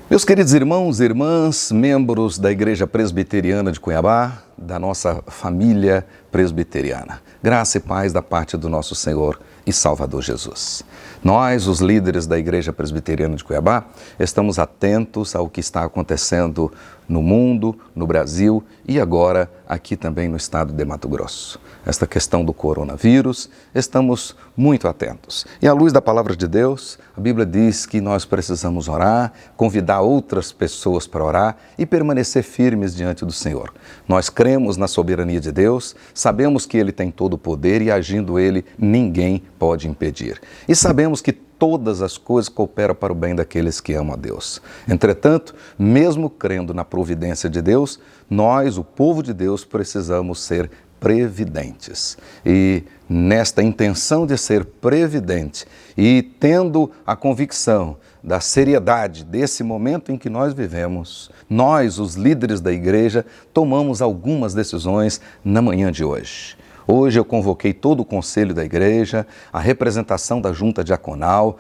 Meus queridos irmãos e irmãs, membros da Igreja Presbiteriana de Cuiabá, da nossa família presbiteriana, graça e paz da parte do nosso Senhor e Salvador Jesus. Nós, os líderes da Igreja Presbiteriana de Cuiabá, estamos atentos ao que está acontecendo no mundo, no Brasil e agora aqui também no estado de Mato Grosso. Esta questão do coronavírus, estamos muito atentos. E à luz da palavra de Deus, a Bíblia diz que nós precisamos orar, convidar outras pessoas para orar e permanecer firmes diante do Senhor. Nós cremos na soberania de Deus, sabemos que Ele tem todo o poder e agindo Ele, ninguém pode impedir. E sabemos que todas as coisas cooperam para o bem daqueles que amam a Deus. Entretanto, mesmo crendo na providência de Deus, nós, o povo de Deus, precisamos ser previdentes. E nesta intenção de ser previdente e tendo a convicção da seriedade desse momento em que nós vivemos, nós, os líderes da igreja, tomamos algumas decisões na manhã de hoje. Hoje eu convoquei todo o conselho da igreja, a representação da junta diaconal,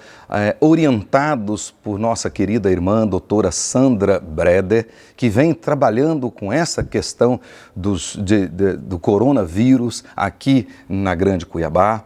orientados por nossa querida irmã, doutora Sandra Breder, que vem trabalhando com essa questão do coronavírus aqui na Grande Cuiabá.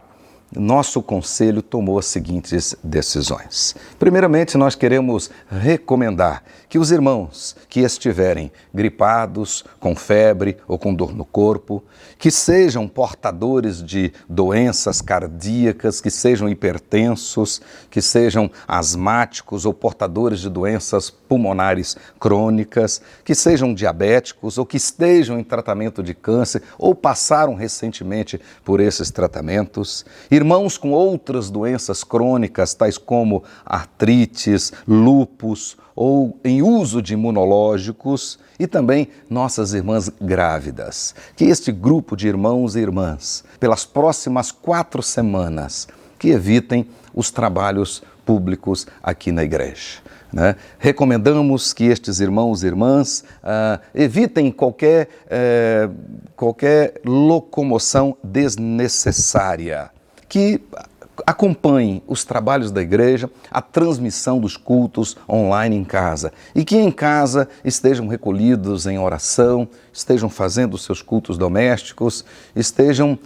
Nosso conselho tomou as seguintes decisões. Primeiramente, nós queremos recomendar que os irmãos que estiverem gripados, com febre ou com dor no corpo, que sejam portadores de doenças cardíacas, que sejam hipertensos, que sejam asmáticos ou portadores de doenças pulmonares crônicas, que sejam diabéticos ou que estejam em tratamento de câncer ou passaram recentemente por esses tratamentos, irmãos com outras doenças crônicas, tais como artrites, lúpus ou em uso de imunológicos e também nossas irmãs grávidas. Que este grupo de irmãos e irmãs, pelas próximas 4 semanas, que evitem os trabalhos públicos aqui na igreja. Recomendamos que estes irmãos e irmãs evitem qualquer locomoção desnecessária, que acompanhem os trabalhos da igreja, a transmissão dos cultos online em casa e que em casa estejam recolhidos em oração, estejam fazendo os seus cultos domésticos, estejam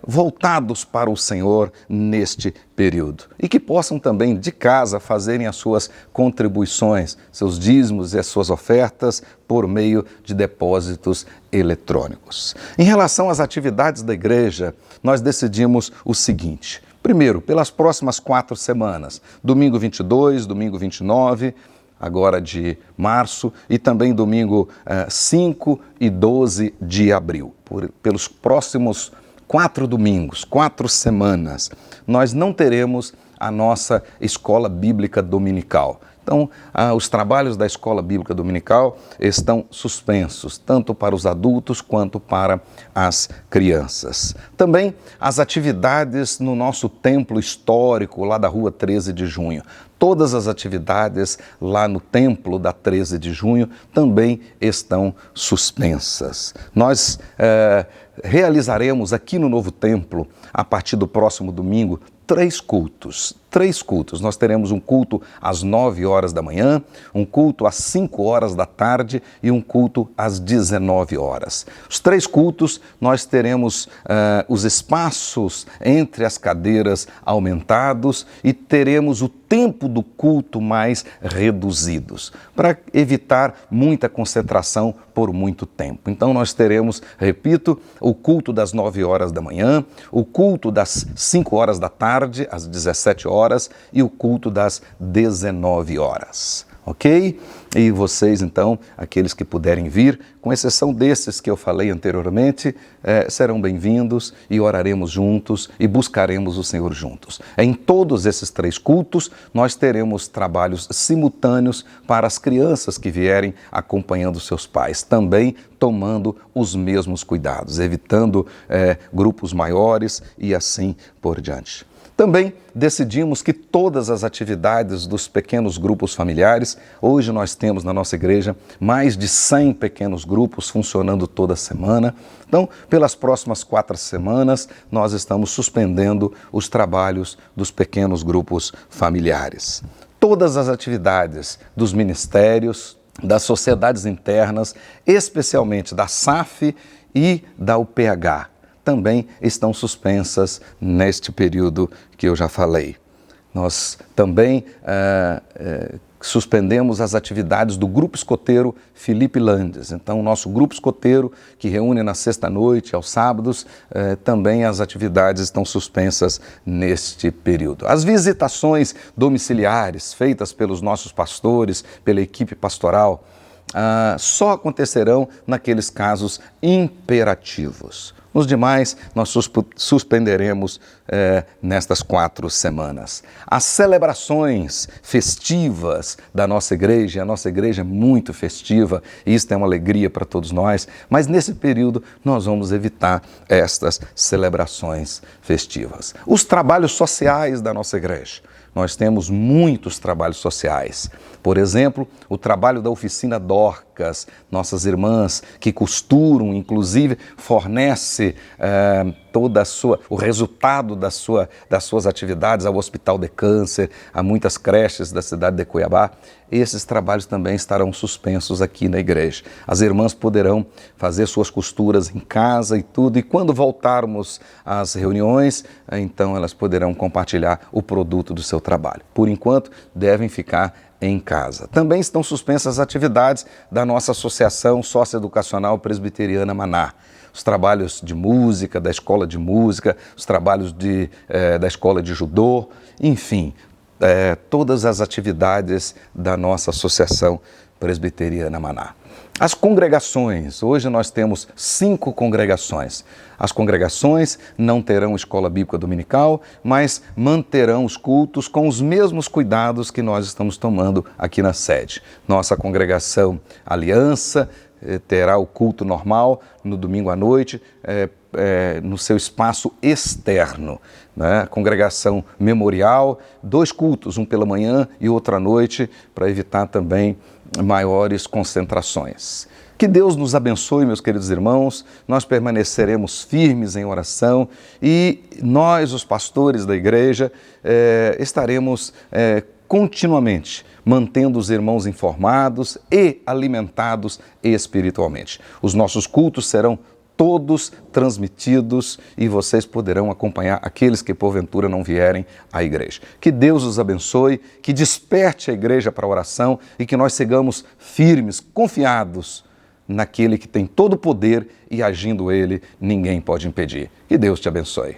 voltados para o Senhor neste período e que possam também de casa fazerem as suas contribuições, seus dízimos e as suas ofertas por meio de depósitos eletrônicos. Em relação às atividades da igreja, nós decidimos o seguinte. Primeiro, pelas próximas 4 semanas, domingo 22, domingo 29, agora de março, e também domingo 5 e 12 de abril. Pelos próximos 4 domingos, 4 semanas, nós não teremos a nossa escola bíblica dominical. Então, os trabalhos da Escola Bíblica Dominical estão suspensos, tanto para os adultos quanto para as crianças. Também as atividades no nosso templo histórico, lá da Rua 13 de Junho. Todas as atividades lá no templo da 13 de Junho também estão suspensas. Nós realizaremos aqui no novo templo, a partir do próximo domingo, 3 cultos. Nós teremos um culto às 9 horas da manhã, um culto às 5 horas da tarde e um culto às 19 horas. Os 3 cultos, nós teremos os espaços entre as cadeiras aumentados e teremos o tempo do culto mais reduzidos, para evitar muita concentração por muito tempo. Então nós teremos, repito, o culto das 9 horas da manhã, o culto das 5 horas da tarde, às 17 horas, e o culto das 19 horas, ok? E vocês, então, aqueles que puderem vir, com exceção desses que eu falei anteriormente, serão bem-vindos e oraremos juntos e buscaremos o Senhor juntos. Em todos esses 3 cultos, nós teremos trabalhos simultâneos para as crianças que vierem acompanhando seus pais, também tomando os mesmos cuidados, evitando grupos maiores e assim por diante. Também decidimos que todas as atividades dos pequenos grupos familiares, hoje nós temos na nossa igreja mais de 100 pequenos grupos funcionando toda semana. Então, pelas próximas 4 semanas, nós estamos suspendendo os trabalhos dos pequenos grupos familiares. todas as atividades dos ministérios, das sociedades internas, especialmente da SAF e da UPH, também estão suspensas neste período que eu já falei. Nós também suspendemos as atividades do Grupo Escoteiro Felipe Landes. Então, o nosso Grupo Escoteiro, que reúne na sexta-noite, aos sábados, também as atividades estão suspensas neste período. As visitações domiciliares feitas pelos nossos pastores, pela equipe pastoral, só acontecerão naqueles casos imperativos. Nos demais, nós suspenderemos nestas 4 semanas. As celebrações festivas da nossa igreja, a nossa igreja é muito festiva, e isso é uma alegria para todos nós, mas nesse período nós vamos evitar estas celebrações festivas. Os trabalhos sociais da nossa igreja. Nós temos muitos trabalhos sociais. Por exemplo, o trabalho da oficina Dorcas, nossas irmãs que costuram, inclusive, fornece o resultado das suas atividades ao Hospital de Câncer, a muitas creches da cidade de Cuiabá. Esses trabalhos também estarão suspensos aqui na igreja. As irmãs poderão fazer suas costuras em casa e tudo, e quando voltarmos às reuniões, então elas poderão compartilhar o produto do seu trabalho. Por enquanto, devem ficar em casa. Também estão suspensas as atividades da nossa Associação Socioeducacional Presbiteriana Maná. Os trabalhos de música, da escola de música, os trabalhos da escola de judô, enfim, todas as atividades da nossa Associação Presbiteriana Maná. As congregações, hoje nós temos 5 congregações. As congregações não terão escola bíblica dominical, mas manterão os cultos com os mesmos cuidados que nós estamos tomando aqui na sede. Nossa congregação Aliança terá o culto normal no domingo à noite, no seu espaço externo. Né? Congregação Memorial, 2 cultos, um pela manhã e outro à noite, para evitar também maiores concentrações. Que Deus nos abençoe, meus queridos irmãos, nós permaneceremos firmes em oração e nós, os pastores da igreja, estaremos continuamente mantendo os irmãos informados e alimentados espiritualmente. Os nossos cultos serão todos transmitidos e vocês poderão acompanhar aqueles que porventura não vierem à igreja. Que Deus os abençoe, que desperte a igreja para a oração e que nós sigamos firmes, confiados naquele que tem todo o poder e agindo ele, ninguém pode impedir. Que Deus te abençoe.